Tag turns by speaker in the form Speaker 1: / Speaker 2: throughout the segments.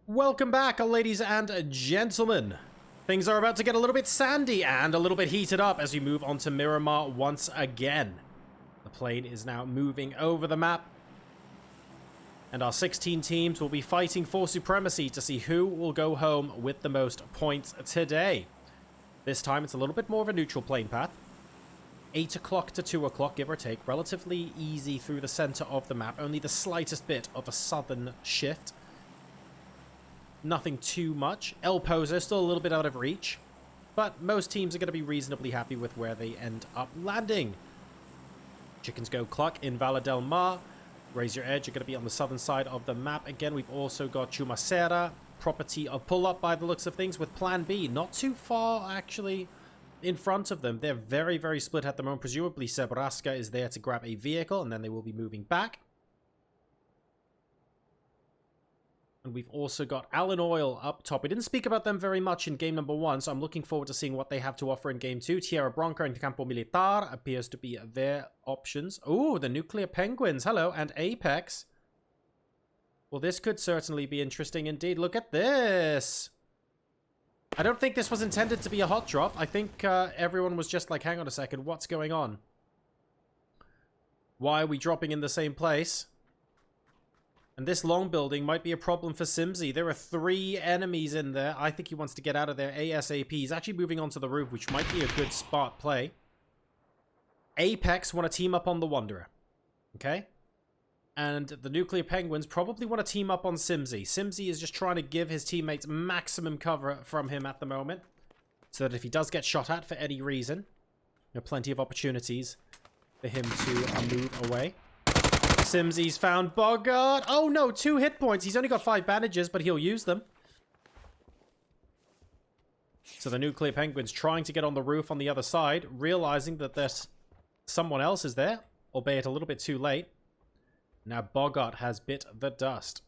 Speaker 1: Welcome back, ladies and gentlemen. Things are about to get a little bit sandy and a little bit heated up as we move on to Miramar once again. The plane is now moving over the map, and our 16 teams will be fighting for supremacy to see who will go home with the most points today. This time it's a little bit more of a neutral plane path. 8 o'clock to 2 o'clock, give or take. Relatively easy through the center of the map. Only the slightest bit of a southern shift. Nothing too much. El Pozo still a little bit out of reach, but most teams are going to be reasonably happy with where they end up landing. Chickens go cluck in Valle del Mar. Raise your edge, you're going to be on the southern side of the map. Again, we've also got Chumacera, property of pull-up by the looks of things, with Plan B. Not too far, actually, in front of them. They're very, very split at the moment. Presumably, Sebraska is there to grab a vehicle, and then they will be moving back. And we've also got Allen Oil up top. We didn't speak about them very much in game number 1, so I'm looking forward to seeing what they have to offer in game 2. Tierra Bronca and Campo Militar appears to be their options. Oh, the Nuclear Penguins. Hello. And Apex. Well, this could certainly be interesting indeed. Look at this. I don't think this was intended to be a hot drop. I think everyone was just like, hang on a second, what's going on? Why are we dropping in the same place? And this long building might be a problem for Simsy. There are 3 enemies in there. I think he wants to get out of there ASAP. He's actually moving onto the roof, which might be a good spot play. Apex want to team up on the Wanderer. Okay? And the Nuclear Penguins probably want to team up on Simsy. Simsy is just trying to give his teammates maximum cover from him at the moment, so that if he does get shot at for any reason, there are plenty of opportunities for him to move away. Simsy's found Bogart. Oh no, 2 hit points. He's only got 5 bandages, but he'll use them. So the Nuclear Penguins trying to get on the roof on the other side, realizing that there's someone else is there, albeit a little bit too late. Now Bogart has bit the dust.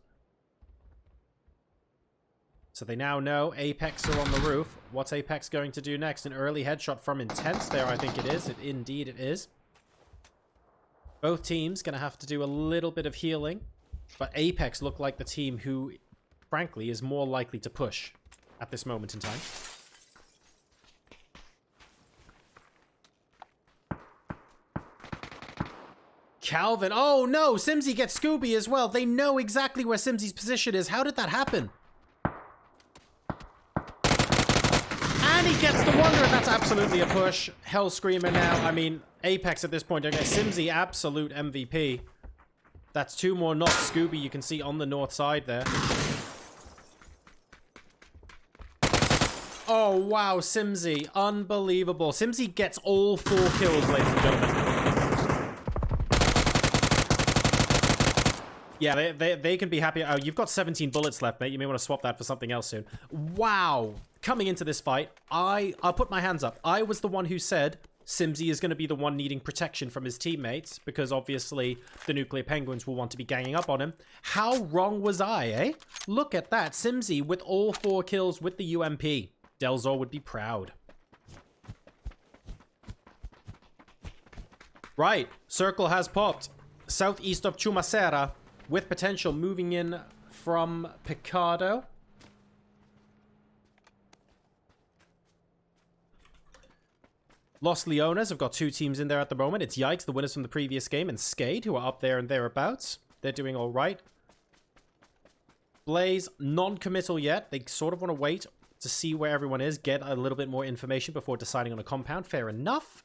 Speaker 1: So they now know Apex are on the roof. What's Apex going to do next? An early headshot from Intense there, I think it is. Indeed it is. Both teams going to have to do a little bit of healing, but Apex look like the team who, frankly, is more likely to push at this moment in time. Calvin. Oh no, Simsy gets Scooby as well. They know exactly where Simsy's position is. How did that happen? And he gets the Wanderer. That's absolutely a push. Hell Screamer now. I mean, Apex at this point. Okay, Simsy, absolute MVP. That's 2 more knocks. Scooby, you can see on the north side there. Oh, wow, Simsy. Unbelievable. Simsy gets all 4 kills, ladies and gentlemen. Yeah, they can be happy. Oh, you've got 17 bullets left, mate. You may want to swap that for something else soon. Wow. Coming into this fight, I'll put my hands up. I was the one who said Simsy is going to be the one needing protection from his teammates, because obviously the Nuclear Penguins will want to be ganging up on him. How wrong was I, eh? Look at that. Simsy with all 4 kills with the UMP. Delzor would be proud. Right. Circle has popped. Southeast of Chumacera, with potential moving in from Picado. Los Leones have got 2 teams in there at the moment. It's Yikes, the winners from the previous game, and Skade, who are up there and thereabouts. They're doing all right. Blaze, non-committal yet. They sort of want to wait to see where everyone is, get a little bit more information before deciding on a compound. Fair enough.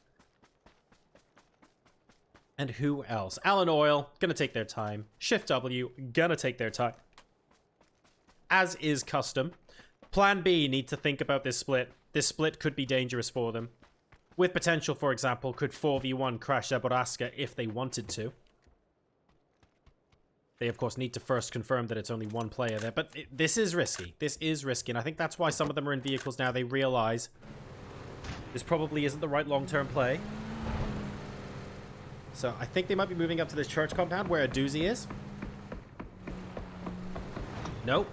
Speaker 1: And who else? Allen Oil, gonna take their time. Shift W, gonna take their time. As is custom. Plan B need to think about this split. This split could be dangerous for them. With potential, for example, could 4v1 crash Sebraska if they wanted to. They, of course, need to first confirm that it's only 1 player there. But this is risky. This is risky. And I think that's why some of them are in vehicles now. They realize this probably isn't the right long-term play. So I think they might be moving up to this church compound where a doozy is. Nope.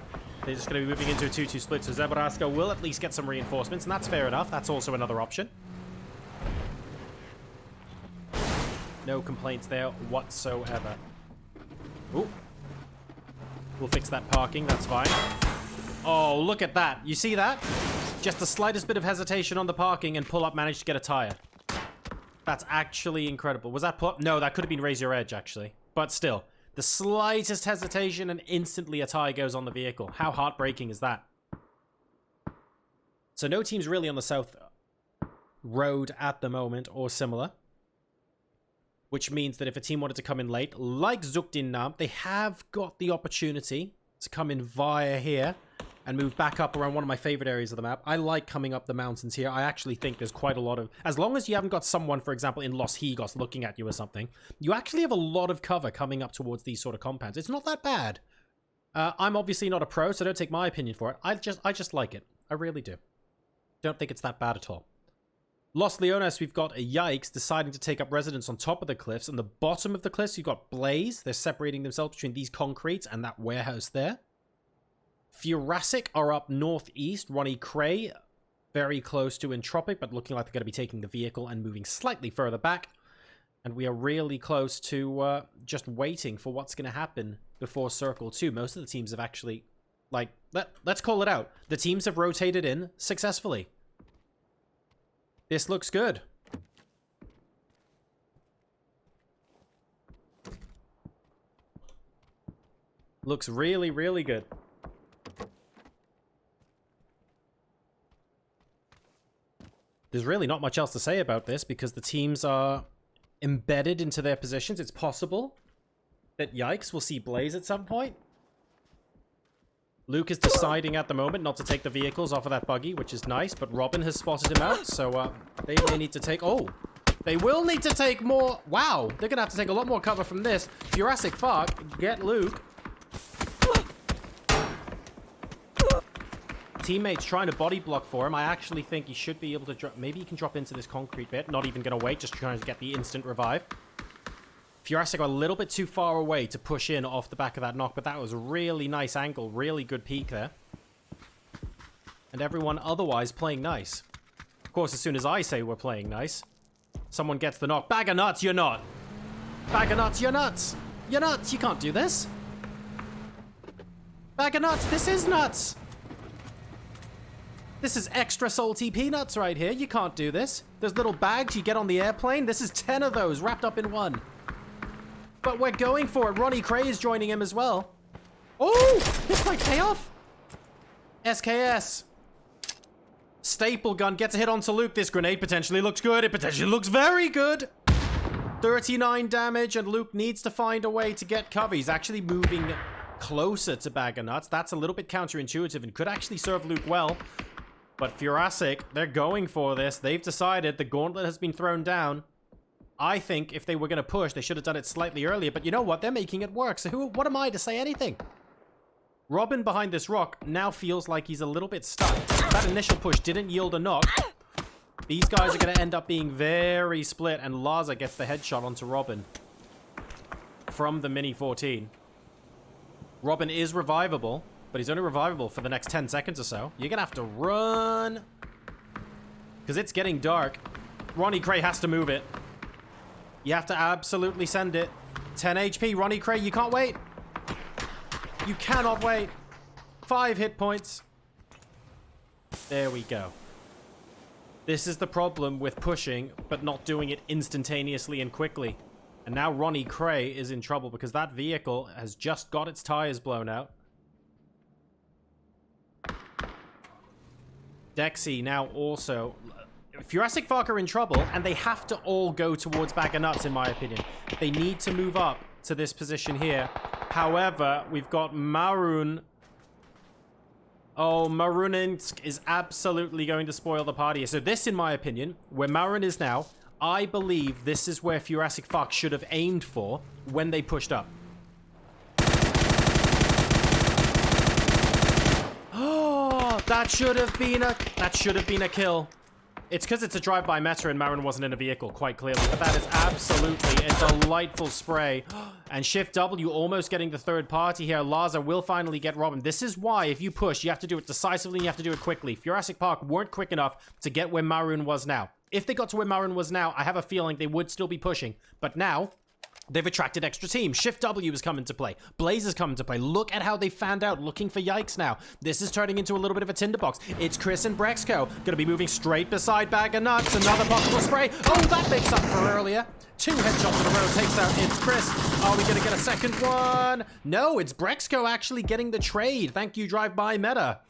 Speaker 1: They're just going to be moving into a 2-2 split. So Sebraska will at least get some reinforcements. And that's fair enough. That's also another option. No complaints there whatsoever. Ooh. We'll fix that parking, that's fine. Oh, look at that. You see that? Just the slightest bit of hesitation on the parking and pull up managed to get a tire. That's actually incredible. Was that pull up? No, that could have been raise your edge, actually. But still, the slightest hesitation and instantly a tire goes on the vehicle. How heartbreaking is that? So no teams really on the south road at the moment or similar. Which means that if a team wanted to come in late, like Zuchtinnam, they have got the opportunity to come in via here and move back up around one of my favorite areas of the map. I like coming up the mountains here. I actually think there's quite a lot of... As long as you haven't got someone, for example, in Los Higos looking at you or something, you actually have a lot of cover coming up towards these sort of compounds. It's not that bad. I'm obviously not a pro, so don't take my opinion for it. I just like it. I really do. Don't think it's that bad at all. Los Leones, we've got a Yikes deciding to take up residence on top of the cliffs. On the bottom of the cliffs, you've got Blaze. They're separating themselves between these concretes and that warehouse there. Furasic are up northeast. Ronnie Cray, very close to Entropic, but looking like they're going to be taking the vehicle and moving slightly further back. And we are really close to just waiting for what's going to happen before Circle 2. Most of the teams have actually, like, let's call it out. The teams have rotated in successfully. This looks good. Looks really, really good. There's really not much else to say about this because the teams are embedded into their positions. It's possible that Yikes will see Blaze at some point. Luke is deciding at the moment not to take the vehicles off of that buggy, which is nice, but Robin has spotted him out, so they may need to take... Oh, they will need to take more... Wow, they're going to have to take a lot more cover from this. Jurassic Park, get Luke. Teammates trying to body block for him. I actually think he should be able to drop... Maybe he can drop into this concrete bit. Not even going to wait, just trying to get the instant revive. Jurassic got a little bit too far away to push in off the back of that knock, but that was a really nice angle, really good peek there. And everyone otherwise playing nice. Of course, as soon as I say we're playing nice, someone gets the knock. Bag of nuts, you're not. Bag of nuts, you're nuts. You're nuts, you can't do this. Bag of nuts, this is nuts. This is extra salty peanuts right here. You can't do this. There's little bags you get on the airplane. This is 10 of those wrapped up in one. But we're going for it. Ronnie Cray is joining him as well. Oh, this might pay off. SKS. Staple gun gets a hit onto Luke. This grenade potentially looks good. It potentially looks very good. 39 damage, and Luke needs to find a way to get cover. He's actually moving closer to Bag of Nuts. That's a little bit counterintuitive and could actually serve Luke well. But Furasic, they're going for this. They've decided the gauntlet has been thrown down. I think if they were going to push, they should have done it slightly earlier. But you know what? They're making it work. So what am I to say anything? Robin behind this rock now feels like he's a little bit stuck. That initial push didn't yield a knock. These guys are going to end up being very split. And Laza gets the headshot onto Robin from the Mini 14. Robin is revivable, but he's only revivable for the next 10 seconds or so. You're going to have to run because it's getting dark. Ronnie Cray has to move it. You have to absolutely send it. 10 HP. Ronnie Cray, you can't wait. You cannot wait. 5 hit points. There we go. This is the problem with pushing, but not doing it instantaneously and quickly. And now Ronnie Cray is in trouble because that vehicle has just got its tires blown out. Dexy now also... Jurassic Park are in trouble, and they have to all go towards Bag of Nuts, in my opinion. They need to move up to this position here. However, we've got Maroon. Oh, Maruninsk is absolutely going to spoil the party. So this, in my opinion, where Maroon is now, I believe this is where Jurassic Park should have aimed for when they pushed up. Oh, that should have been a kill. It's because it's a drive-by meta and Marin wasn't in a vehicle, quite clearly. But that is absolutely a delightful spray. And Shift W almost getting the third party here. Laza will finally get Robin. This is why, if you push, you have to do it decisively and you have to do it quickly. Jurassic Park weren't quick enough to get where Maroon was now. If they got to where Maroon was now, I have a feeling they would still be pushing. But now, They've attracted extra teams. Shift W is coming to play. Blaze is coming to play. Look at how they fanned out, looking for Yikes now. This is turning into a little bit of a tinderbox. It's Chris and Brexco. Gonna be moving straight beside Bag of Nuts. Another possible spray. Oh, that makes up for earlier. 2 headshots in a row takes out It's Chris. Are we gonna get a second one? No, it's Brexco actually getting the trade. Thank you, Drive-By Meta.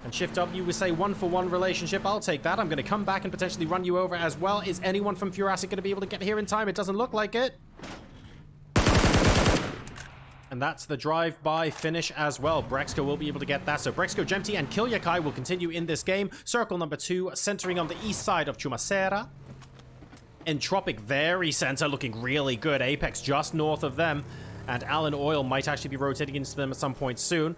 Speaker 1: And Shift W will say 1-for-1 relationship. I'll take that. I'm going to come back and potentially run you over as well. Is anyone from Furasic going to be able to get here in time? It doesn't look like it. And that's the drive-by finish as well. Brexco will be able to get that. So Brexco, Gemty, and Kilyakai will continue in this game. Circle number 2, centering on the east side of Chumacera. Entropic, very center, looking really good. Apex just north of them. And Allen Oil might actually be rotating into them at some point soon.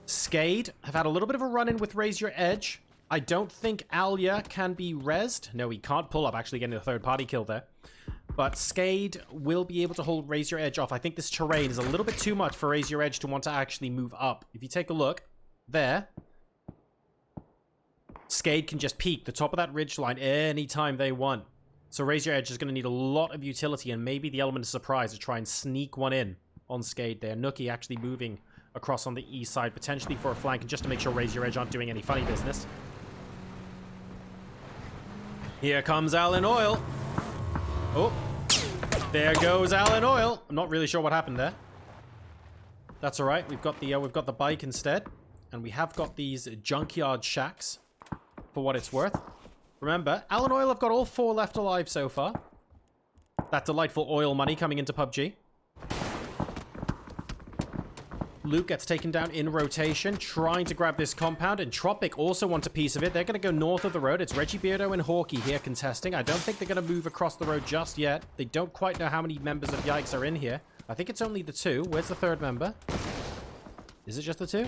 Speaker 1: Skade have had a little bit of a run-in with Raise Your Edge. I don't think Alia can be rezzed. No, he can't pull up, actually getting a third-party kill there. But Skade will be able to hold Raise Your Edge off. I think this terrain is a little bit too much for Raise Your Edge to want to actually move up. If you take a look, there, Skade can just peek the top of that ridgeline anytime they want. So Raise Your Edge is going to need a lot of utility and maybe the element of surprise to try and sneak one in on Skade there. Nookie actually moving across on the east side, potentially for a flank, and just to make sure Raise Your Edge aren't doing any funny business. Here comes Allen Oil. Oh, there goes Allen Oil. I'm not really sure what happened there. That's all right. We've got the bike instead, and we have got these junkyard shacks for what it's worth. Remember, Allen Oil have got all 4 left alive so far. That delightful oil money coming into PUBG. Luke gets taken down in rotation, trying to grab this compound, and Tropic also want a piece of it. They're going to go north of the road. It's Reggie Beardo and Hawkeye here contesting. I don't think they're going to move across the road just yet. They don't quite know how many members of Yikes are in here. I think it's only the 2. Where's the 3rd member? Is it just the 2?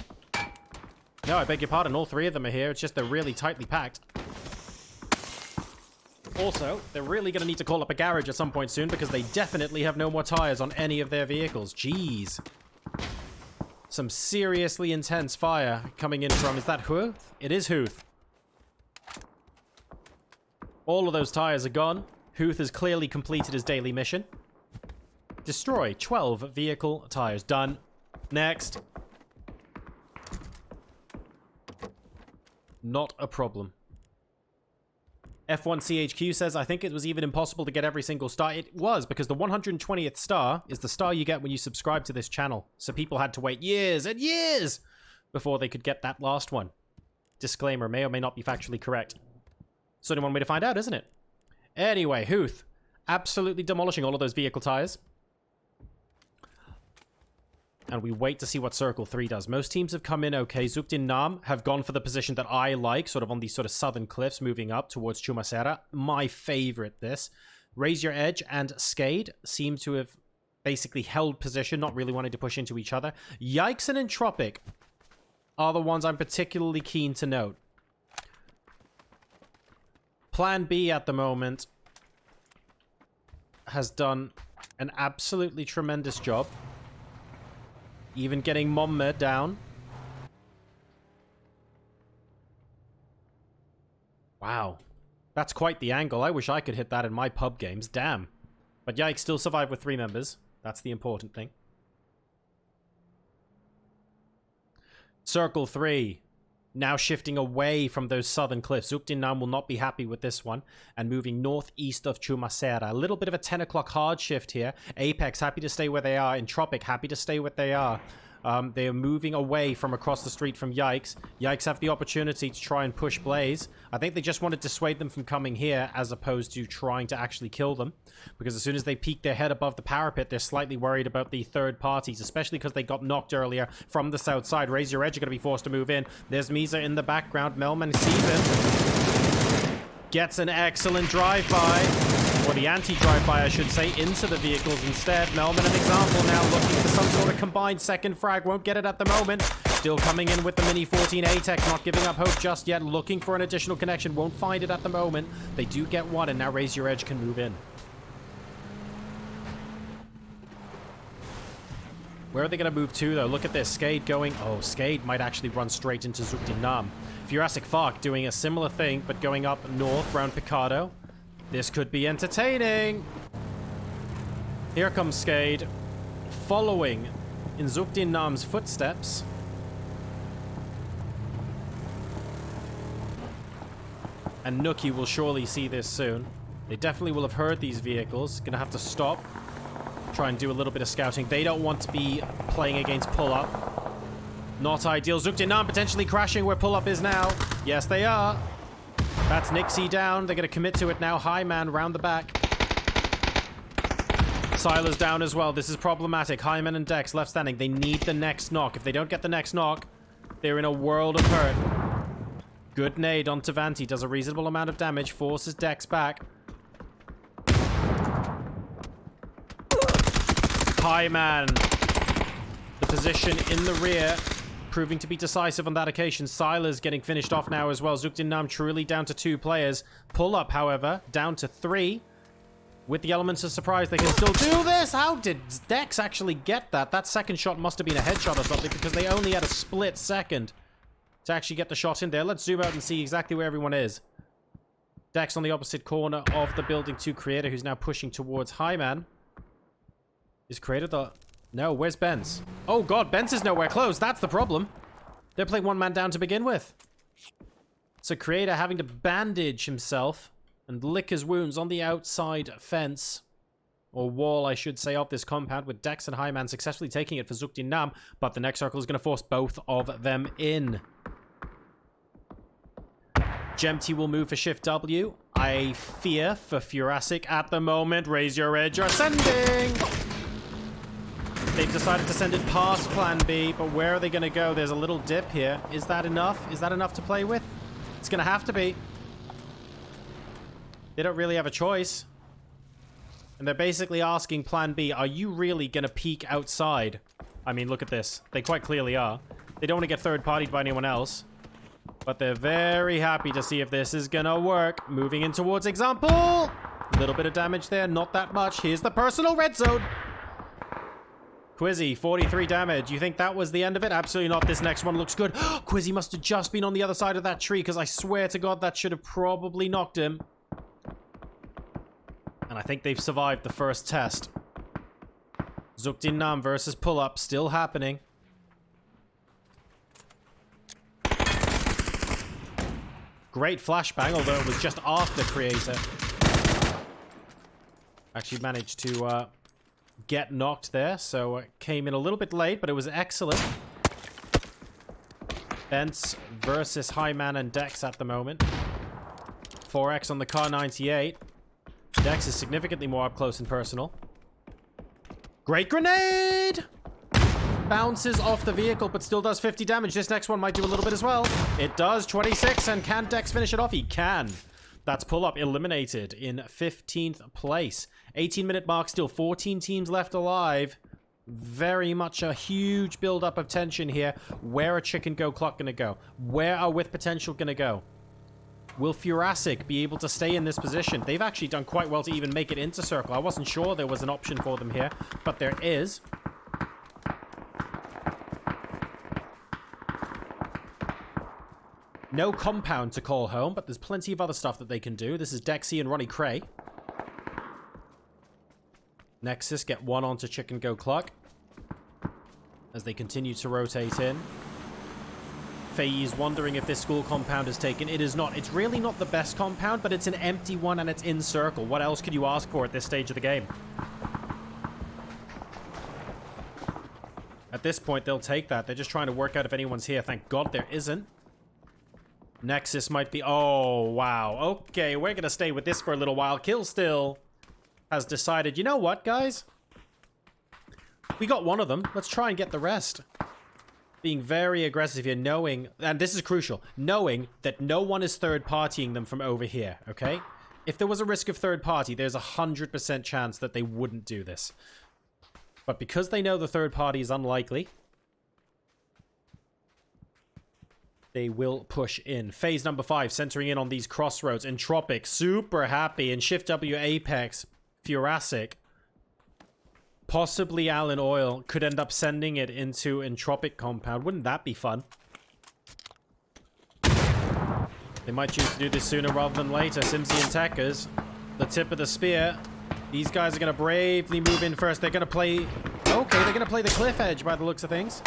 Speaker 1: No, I beg your pardon. All 3 of them are here. It's just they're really tightly packed. Also, they're really going to need to call up a garage at some point soon because they definitely have no more tires on any of their vehicles. Jeez. Some seriously intense fire coming in from... Is that Huth? It is Huth. All of those tires are gone. Huth has clearly completed his daily mission. Destroy 12 vehicle tires. Done. Next. Not a problem. F1CHQ says, I think it was even impossible to get every single star. It was, because the 120th star is the star you get when you subscribe to this channel. So people had to wait years and years before they could get that last one. Disclaimer, may or may not be factually correct. It's only one way to find out, isn't it? Anyway, Huth, absolutely demolishing all of those vehicle tires. And we wait to see what Circle 3 does. Most teams have come in okay. Zukdin Nam have gone for the position that I like, sort of on these sort of southern cliffs moving up towards Chumacera. My favorite, this. Raise Your Edge and Skade seem to have basically held position, not really wanting to push into each other. Yikes and Entropic are the ones I'm particularly keen to note. Plan B at the moment has done an absolutely tremendous job. Even getting Momme down. Wow. That's quite the angle. I wish I could hit that in my pub games. Damn. But Yikes still survived with 3 members. That's the important thing. Circle 3. Now shifting away from those southern cliffs. Zukdin Nam will not be happy with this one. And moving northeast of Chumacera. A little bit of a 10 o'clock hard shift here. Apex happy to stay where they are. Entropic happy to stay where they are. They are moving away from across the street from Yikes. Yikes have the opportunity to try and push Blaze. I think they just want to dissuade them from coming here as opposed to trying to actually kill them. Because as soon as they peek their head above the parapet, they're slightly worried about the third parties, especially because they got knocked earlier from the south side. Raise Your Edge are going to be forced to move in. There's Misa in the background. Melman sees him. Gets an excellent drive-by. Or the anti-drive-by, I should say, into the vehicles instead. Melman, an example now, looking for some sort of combined second frag. Won't get it at the moment. Still coming in with the Mini 14 A-Tech, not giving up hope just yet. Looking for an additional connection. Won't find it at the moment. They do get one, and now Raise Your Edge can move in. Where are they going to move to, though? Look at this. Skade going... Oh, Skade might actually run straight into Zukdin Nam. Furasic Fark doing a similar thing, but going up north around Picado. This could be entertaining. Here comes Skade, following in Zuchtdinam's footsteps. And Nookie will surely see this soon. They definitely will have heard these vehicles. Gonna have to stop. Try and do a little bit of scouting. They don't want to be playing against Pull-Up. Not ideal. Zuchtdinam potentially crashing where Pull-Up is now. Yes, they are. That's Nixie down. They're gonna commit to it now. High man round the back. Sila's down as well. This is problematic. Hyman and Dex left standing. They need the next knock. If they don't get the next knock, they're in a world of hurt. Good nade on Tavanti. Does a reasonable amount of damage. Forces Dex back. High man. The position in the rear proving to be decisive on that occasion. Sila's getting finished off now as well. Zuchtdinam truly down to 2 players. Pull-Up, however, down to 3. With the elements of surprise, they can still do this. How did Dex actually get that? That second shot must have been a headshot or something because they only had a split second to actually get the shot in there. Let's zoom out and see exactly where everyone is. Dex on the opposite corner of the building to Creator, who's now pushing towards Highman. Is Creator the... No, where's Benz? Oh god, Benz is nowhere close. That's the problem. They're playing one man down to begin with. So Creator having to bandage himself and lick his wounds on the outside fence. Or wall, I should say, of this compound, with Dex and Highman successfully taking it for Zuchtdinam. But the next circle is going to force both of them in. Gemty will move for Shift W. I fear for Furasic at the moment. Raise your edge, you're sending! They've decided to send it past Plan B, but where are they going to go? There's a little dip here. Is that enough? Is that enough to play with? It's going to have to be. They don't really have a choice. And they're basically asking Plan B, are you really going to peek outside? I mean, look at this. They quite clearly are. They don't want to get third-partied by anyone else. But they're very happy to see if this is going to work. Moving in towards example. A little bit of damage there, not that much. Here's the personal red zone. Quizzy, 43 damage. You think that was the end of it? Absolutely not. This next one looks good. Quizzy must have just been on the other side of that tree, because I swear to God that should have probably knocked him. And I think they've survived the first test. Zuchtdinam versus Pull-Up still happening. Great flashbang, although it was just after Creator. Actually managed to get knocked there, so it came in a little bit late, but it was excellent. Bence versus Highman and Dex at the moment. 4x on the Car 98. Dex is significantly more up close and personal. Great grenade! Bounces off the vehicle, but still does 50 damage. This next one might do a little bit as well. It does, 26, and can Dex finish it off? He can. That's Pull-Up eliminated in 15th place. 18-minute mark, still 14 teams left alive. Very much a huge build-up of tension here. Where are Chicken Go Clock going to go? Where are With Potential going to go? Will Furasic be able to stay in this position? They've actually done quite well to even make it into circle. I wasn't sure there was an option for them here, but there is. No compound to call home, but there's plenty of other stuff that they can do. This is Dexy and Ronnie Cray. Nexus get one onto Chicken Go Clock as they continue to rotate in. Faye's wondering if this school compound is taken. It is not. It's really not the best compound, but it's an empty one and it's in circle. What else could you ask for at this stage of the game? At this point, they'll take that. They're just trying to work out if anyone's here. Thank God there isn't. Nexus might be... Oh, wow. Okay, we're going to stay with this for a little while. Kill Still has decided, you know what, guys? We got one of them. Let's try and get the rest. Being very aggressive here, knowing... And this is crucial. Knowing that no one is third-partying them from over here, okay? If there was a risk of third-party, there's a 100% chance that they wouldn't do this. But because they know the third party is unlikely... they will push in. Phase number 5, centering in on these crossroads. Entropic, super happy. And Shift W Apex, Furasic, possibly Allen Oil, could end up sending it into Entropic compound. Wouldn't that be fun? They might choose to do this sooner rather than later. Simsy and Techers, the tip of the spear. These guys are going to bravely move in first. They're going to play... Okay, they're going to play the cliff edge by the looks of things.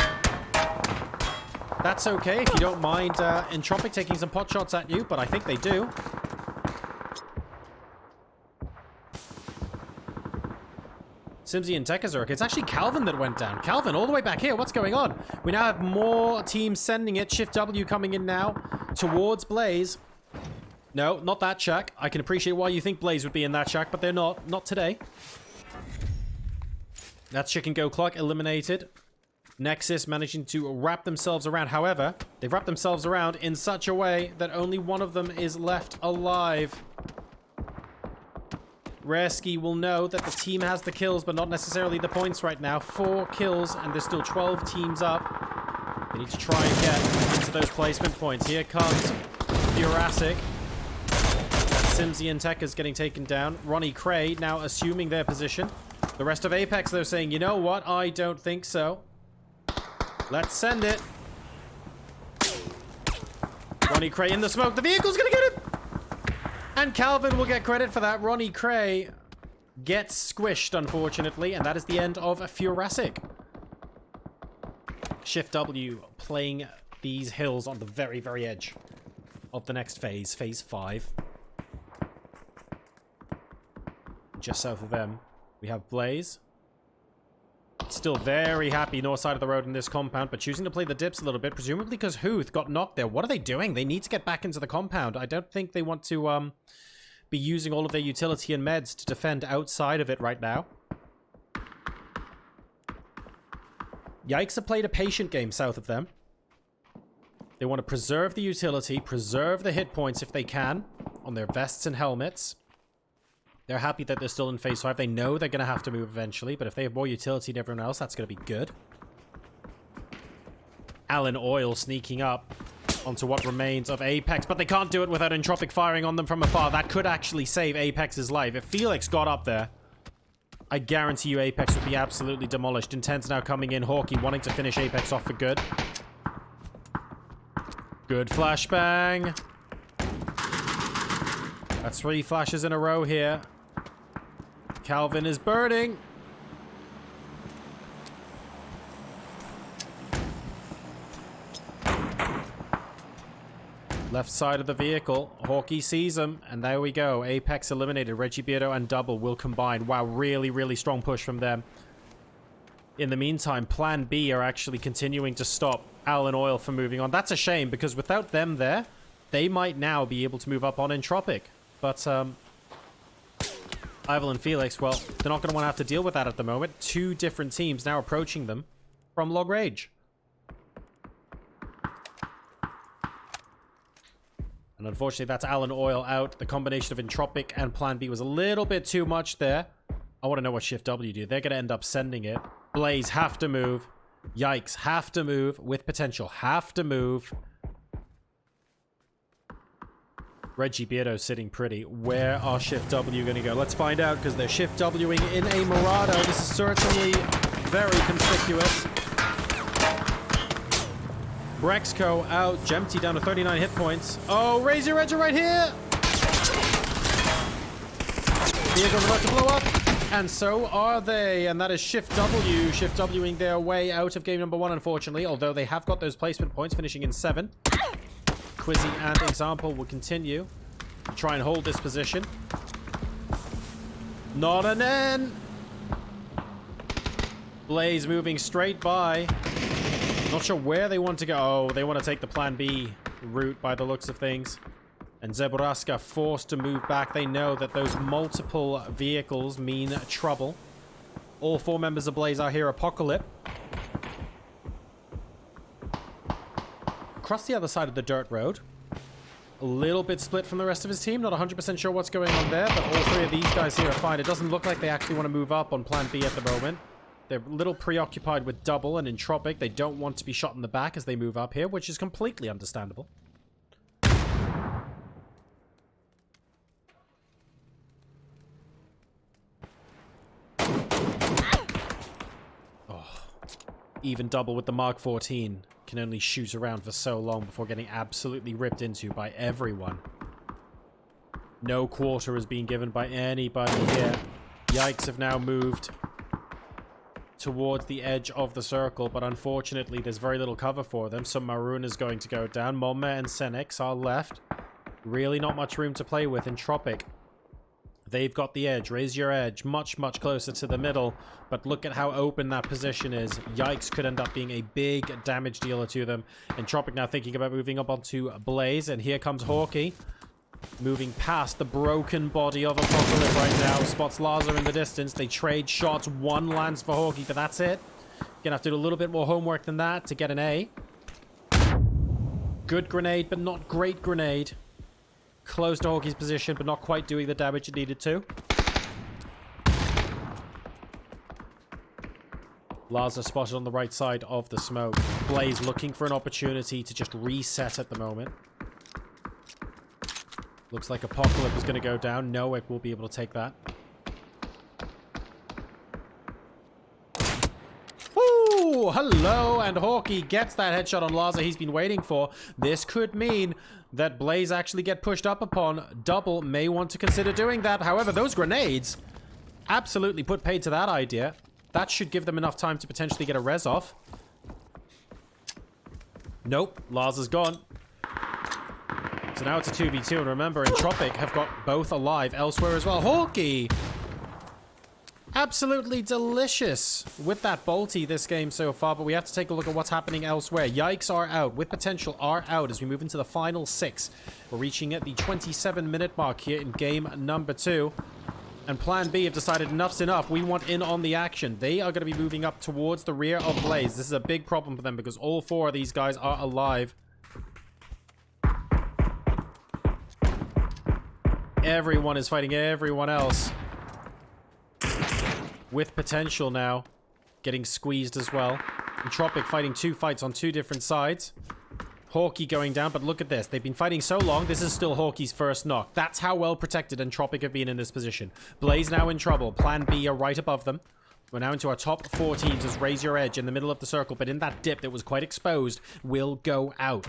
Speaker 1: That's okay if you don't mind Entropic taking some pot shots at you, but I think they do. Simsy and Tekazurk. It's actually Calvin that went down. Calvin, all the way back here. What's going on? We now have more teams sending it. Shift W coming in now towards Blaze. No, not that shack. I can appreciate why you think Blaze would be in that shack, but they're not. Not today. That's Chicken Go Clock eliminated. Nexus managing to wrap themselves around. However, they've wrapped themselves around in such a way that only one of them is left alive. Rareski will know that the team has the kills, but not necessarily the points right now. 4 kills, and there's still 12 teams up. They need to try and get into those placement points. Here comes Jurassic. Simsy and Tekka's getting taken down. Ronnie Cray now assuming their position. The rest of Apex, though, saying, you know what? I don't think so. Let's send it. Ronnie Cray in the smoke. The vehicle's gonna get it! And Calvin will get credit for that. Ronnie Cray gets squished, unfortunately, and that is the end of Furasic. Shift W playing these hills on the very, very edge of the next phase, phase 5. Just south of them, we have Blaze. Still very happy north side of the road in this compound, but choosing to play the dips a little bit, presumably because Huth got knocked there. What are they doing? They need to get back into the compound. I don't think they want to be using all of their utility and meds to defend outside of it right now. Yikes have played a patient game south of them. They want to preserve the utility, preserve the hit points if they can on their vests and helmets. They're happy that they're still in phase 5. They know they're going to have to move eventually, but if they have more utility than everyone else, that's going to be good. Alan Oil sneaking up onto what remains of Apex, but they can't do it without Entropic firing on them from afar. That could actually save Apex's life. If Felix got up there, I guarantee you Apex would be absolutely demolished. Intense now coming in. Hawkey wanting to finish Apex off for good. Good flashbang. That's 3 flashes in a row here. Calvin is burning. Left side of the vehicle. Hawkey sees him, and there we go. Apex eliminated. Reggie Beardo and Double will combine. Wow, really, really strong push from them. In the meantime, Plan B are actually continuing to stop Alan Oil from moving on. That's a shame, because without them there, they might now be able to move up on Entropic. But, Ival and Felix, well, they're not going to want to have to deal with that at the moment. 2 different teams now approaching them from Log Rage. And unfortunately, that's Alan Oil out. The combination of Entropic and Plan B was a little bit too much there. I want to know what Shift W do. They're going to end up sending it. Blaze have to move. Yikes, have to move. With potential, have to move. Reggie Beardo sitting pretty. Where are Shift W going to go? Let's find out, because they're Shift Wing in a Murado. This is certainly very conspicuous. Brexco out. Jempty down to 39 hit points. Oh, Razor Edge right here! Vehicle's about to blow up. And so are they. And that is Shift W. Shift Wing their way out of game number 1, unfortunately. Although they have got those placement points, finishing in 7. Quizzy and Example will continue to try and hold this position. Not an N. Blaze moving straight by. Not sure where they want to go. Oh, they want to take the Plan B route by the looks of things. And Zeburaska forced to move back. They know that those multiple vehicles mean trouble. All 4 members of Blaze are here. Apocalypse. Across the other side of the dirt road. A little bit split from the rest of his team. Not 100% sure what's going on there, but all 3 of these guys here are fine. It doesn't look like they actually want to move up on Plan B at the moment. They're a little preoccupied with Double and Entropic. They don't want to be shot in the back as they move up here, which is completely understandable. Oh, even Double with the Mark 14 can only shoot around for so long before getting absolutely ripped into by everyone. No quarter is being given by anybody here. Yikes have now moved towards the edge of the circle, but unfortunately there's very little cover for them, so Maroon is going to go down. Momme and Senex are left. Really not much room to play with in Tropic. They've got the edge. Raise your edge. Much, much closer to the middle, but look at how open that position is. Yikes could end up being a big damage dealer to them. And Tropic now thinking about moving up onto Blaze, and here comes Hawkeye. Moving past the broken body of Apocalypse right now. Spots Laza in the distance. They trade shots. One lands for Hawkeye, but that's it. Gonna have to do a little bit more homework than that to get an A. Good grenade, but not great grenade. Close to Hawkey's position, but not quite doing the damage it needed to. Laza spotted on the right side of the smoke. Blaze looking for an opportunity to just reset at the moment. Looks like Apocalypse is going to go down. Noek will be able to take that. Woo! Hello! And Hawkeye gets that headshot on Laza he's been waiting for. This could mean that Blaze actually get pushed up upon. Double may want to consider doing that. However, those grenades absolutely put paid to that idea. That should give them enough time to potentially get a res off. Nope. Laza's gone. So now it's a 2v2, and remember, Entropic have got both alive elsewhere as well. Hawkeye! Absolutely delicious with that bolty this game so far, but we have to take a look at what's happening elsewhere. Yikes are out, with potential are out as we move into the final 6. We're reaching at the 27-minute mark here in game number 2. And Plan B have decided enough's enough. We want in on the action. They are going to be moving up towards the rear of Blaze. This is a big problem for them because all 4 of these guys are alive. Everyone is fighting everyone else. With potential now. Getting squeezed as well. Entropic fighting 2 fights on 2 different sides. Hawkeye going down, but look at this. They've been fighting so long, this is still Hawkeye's first knock. That's how well protected Entropic have been in this position. Blaze now in trouble. Plan B are right above them. We're now into our top 4 teams as Raise Your Edge in the middle of the circle, but in that dip that was quite exposed, will go out.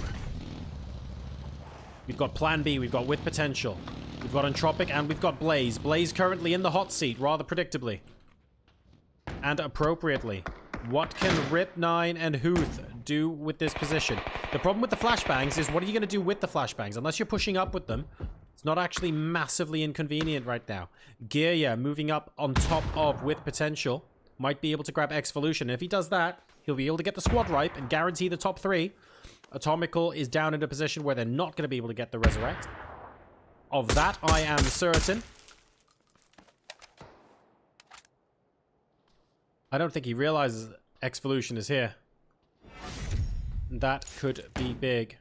Speaker 1: We've got Plan B, we've got With Potential. We've got Entropic, and we've got Blaze. Blaze currently in the hot seat, rather predictably. And appropriately. What can Rip9 and Huth do with this position? The problem with the flashbangs is what are you going to do with the flashbangs? Unless you're pushing up with them, it's not actually massively inconvenient right now. Gearya moving up on top of With Potential. Might be able to grab Exvolution. And if he does that, he'll be able to get the squad ripe and guarantee the top 3. Atomical is down in a position where they're not going to be able to get the Resurrect. Of that, I am certain. I don't think he realizes Exvolution is here. That could be big.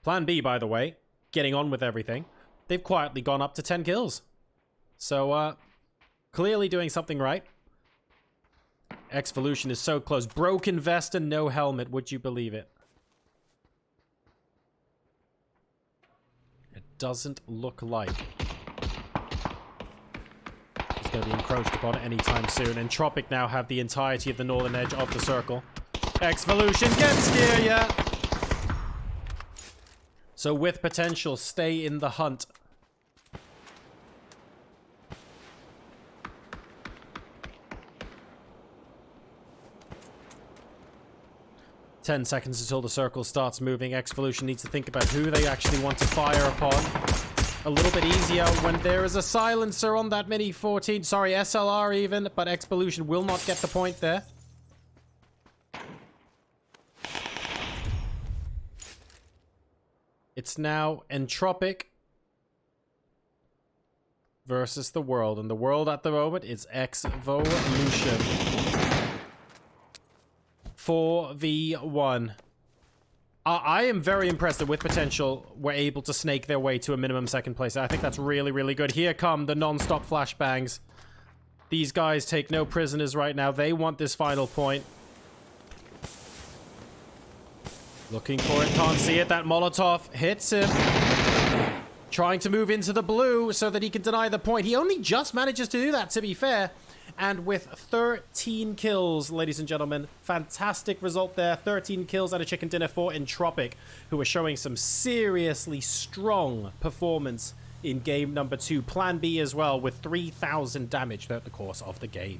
Speaker 1: Plan B, by the way, getting on with everything. They've quietly gone up to 10 kills. So, clearly doing something right. Exvolution is so close. Broken vest and no helmet, would you believe it? It doesn't look like it's going to be encroached upon anytime soon. Entropic now have the entirety of the northern edge of the circle. Exvolution gets Gearya! So With Potential, stay in the hunt. Ten seconds until the circle starts moving. Exvolution needs to think about who they actually want to fire upon. A little bit easier when there is a silencer on that Mini 14. Sorry, SLR even, but Exvolution will not get the point there. It's now Entropic versus the world. And the world at the moment is Exvolution. 4v1. I am very impressed that With Potential were able to snake their way to a minimum second place. I think that's really, really good. Here come the non-stop flashbangs. These guys take no prisoners right now. They want this final point. Looking for it, can't see it. That Molotov hits him. Trying to move into the blue so that he can deny the point. He only just manages to do that, to be fair. And with 13 kills, ladies and gentlemen, fantastic result there. 13 kills and a chicken dinner for Entropic, who are showing some seriously strong performance in game number 2. Plan B as well with 3,000 damage throughout the course of the game.